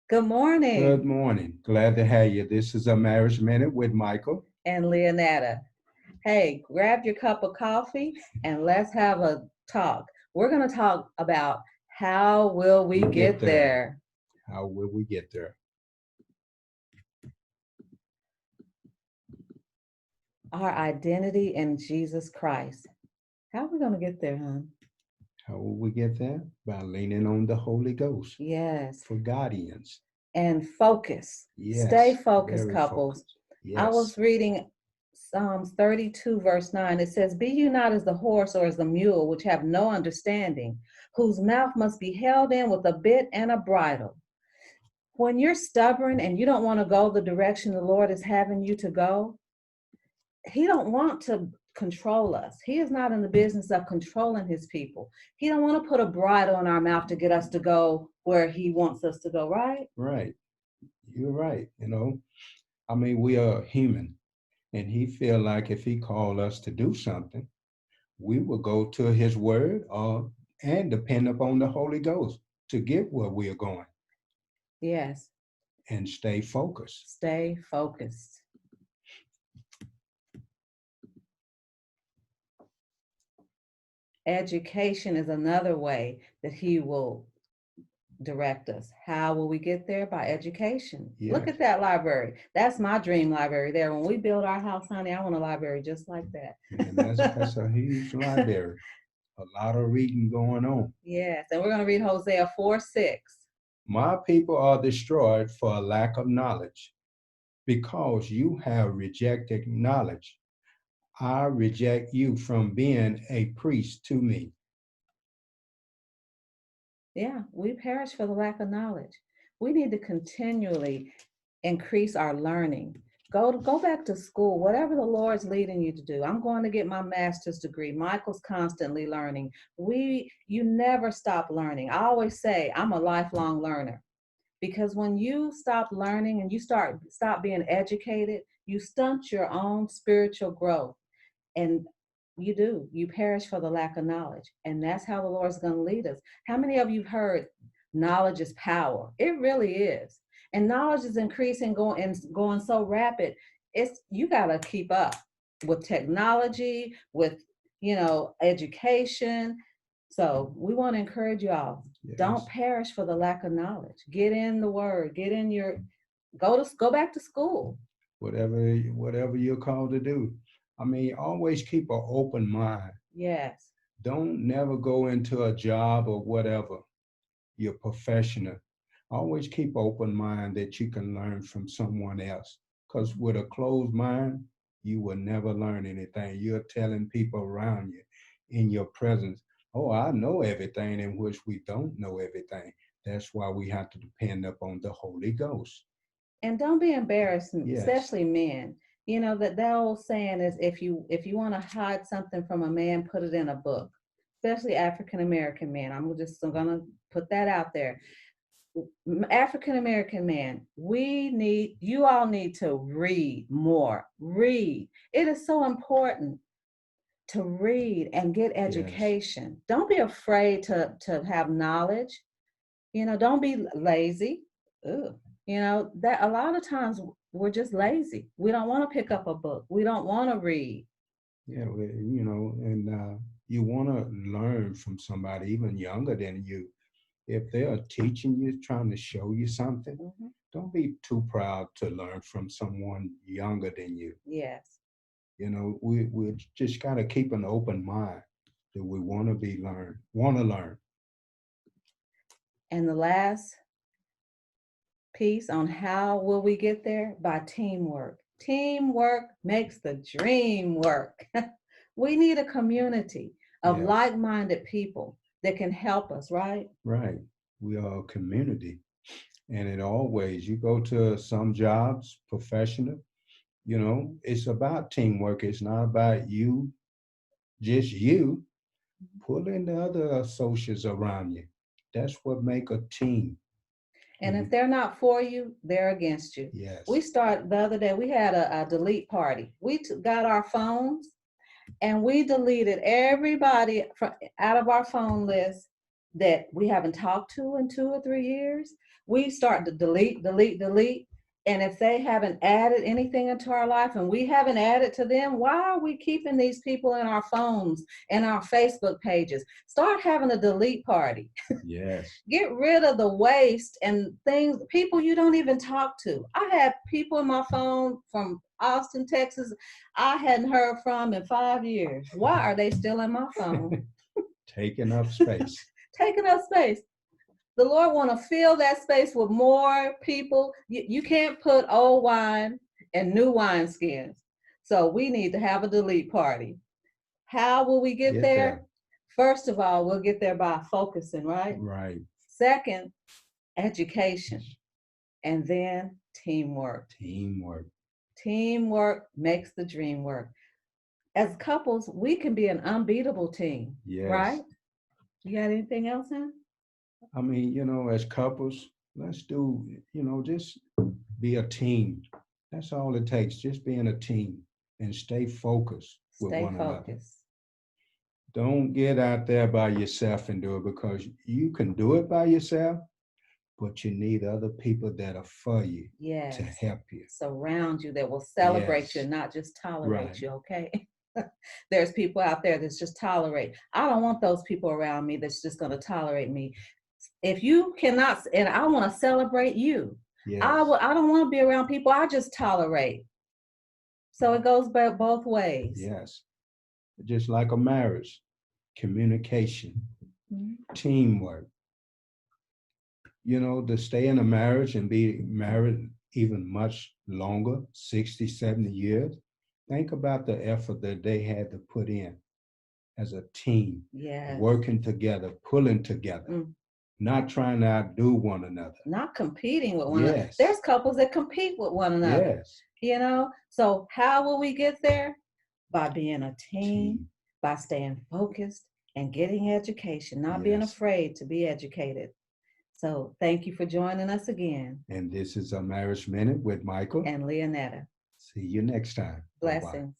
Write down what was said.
Good Good morning. morning. Glad to have you. This is a Marriage Minute with Michael. And Leonetta. Hey, grab your cup of coffee and let's have a talk. We're going to talk about how will we We get get there. there? How will we get there? Our identity in Jesus Christ. How are we going to get there, hon? How will we get there? By leaning on the Holy Ghost Yes. for guardians. And focus. Stay Yes, focused, very couples. focused. I Yes, was reading Psalms 32, verse 9. It says, Be you not as the horse or as the mule, which have no understanding, whose mouth must be held in with a bit and a bridle. When you're stubborn and you don't want to go the direction the Lord is having you to go, He don't want to control us. He is not in the business of controlling His people. He don't want to put a bridle on our mouth to get us to go where He wants us to go, right? right. You're right. I mean, we are human, and he feel like if he called us to do something, we will go to his word and depend upon the Holy Ghost to get where we are going Yes. and stay focused. Stay focused. Education is another way that He will direct us. How will we get there? By education. Look Yes. at that library. That's my dream library there. When we build our house, honey, I want a library just like And that's that. a huge library. A lot of reading going on. Yes, and we're going to read Hosea 4:6. My people are destroyed for a lack of knowledge. Because you have rejected knowledge, I reject you from being a priest to me. Yeah, we perish for the lack of knowledge. We need to continually increase our learning. Go back to school, whatever the Lord's leading you to do. I'm going to get my master's degree. Michael's constantly learning. You never stop learning. I always say I'm a lifelong learner because when you stop learning and you stop being educated, you stunt your own spiritual growth. And you perish for the lack of knowledge. And that's how the Lord's going to lead us. How many of you have heard knowledge is power? It really is. And knowledge is increasing, going so rapid. It's you got to keep up with technology, with education. So we want to encourage you all. Don't Yes. perish for the lack of knowledge. Get in the word. Get in your go back to school. Whatever you're called to do. I mean, always keep an open mind. Yes. Don't never go into a job or whatever. You're professional. Always keep open mind that you can learn from someone else. Because with a closed mind, you will never learn anything. You're telling people around you in your presence, oh, I know everything, in which we don't know everything. That's why we have to depend upon the Holy Ghost. And don't be embarrassed, Yes. especially men. You know that old saying is if you want to hide something from a man, put it in a book. Especially African American men. I'm gonna put that out there. African American man, you all need to read more. Read. It is so important to read and get Yes. education. Don't be afraid to have knowledge. Don't be lazy. Ugh. That a lot of times we're just lazy. We don't want to pick up a book. We don't want to read. Yeah, and you want to learn from somebody even younger than you. If they are teaching you, trying to show you something, Mhm. don't be too proud to learn from someone younger than you. Yes. We just got to keep an open mind that we want to learn. And the last piece on how will we get there? By teamwork. Teamwork makes the dream work. We need a community of Yes, like-minded people that can help us, right? right. We are a community, and in all ways, you go to some jobs, professional. It's about teamwork. It's not about you, just you. Pull in the other associates around you. That's what make a team. And if When they're not for you, they're against you. We yes, start the other day, we had a delete party. Got our phones and we deleted everybody out of our phone list that we haven't talked to in 2 or 3 years. we start to delete, delete, delete. And if they haven't added anything into our life and we haven't added to them, why are we keeping these people in our phones and our Facebook pages? Start having a delete party. Yes. Get rid of the waste and things, people you don't even talk to. I had people in my phone from Austin, Texas, I hadn't heard from in 5 years. Why are they still in my phone? Taking up space. Taking up space. The Lord want to fill that space with more people. You can't put old wine in new wineskins. So we need to have a delete party. How will we get there? First of all, we'll get there by focusing, right? Right. Second, education. And then teamwork. Teamwork. Teamwork makes the dream work. As couples, we can be an unbeatable team, Yes. right? You got anything else in? I mean, as couples, let's do, just be a team. That's all it takes, just being a team and stay focused with Stay one another. focused. Don't get out there by yourself and do it, because you can do it by yourself, but you need other people that are for you to help you. Surround you, that will celebrate you, not just tolerate you, okay? There's people out there that's just tolerate. I don't want those people around me that's just going to tolerate me. If you cannot, and I want to celebrate you. Yes. I don't want to be around people I just tolerate. So it goes both ways. Yes. Just like a marriage, communication, teamwork. To stay in a marriage and be married even much longer, 60, 70 years, think about the effort that they had to put in as a team, working together, pulling together, not trying to outdo one another. Not competing with one another. There's couples that compete with one another. Yes. So how will we get there? By being a team, by staying focused and getting education, not being afraid to be educated. So thank you for joining us again. And this is A Marriage Minute with Michael and Leonetta. See you next time. Blessings. Bye-bye.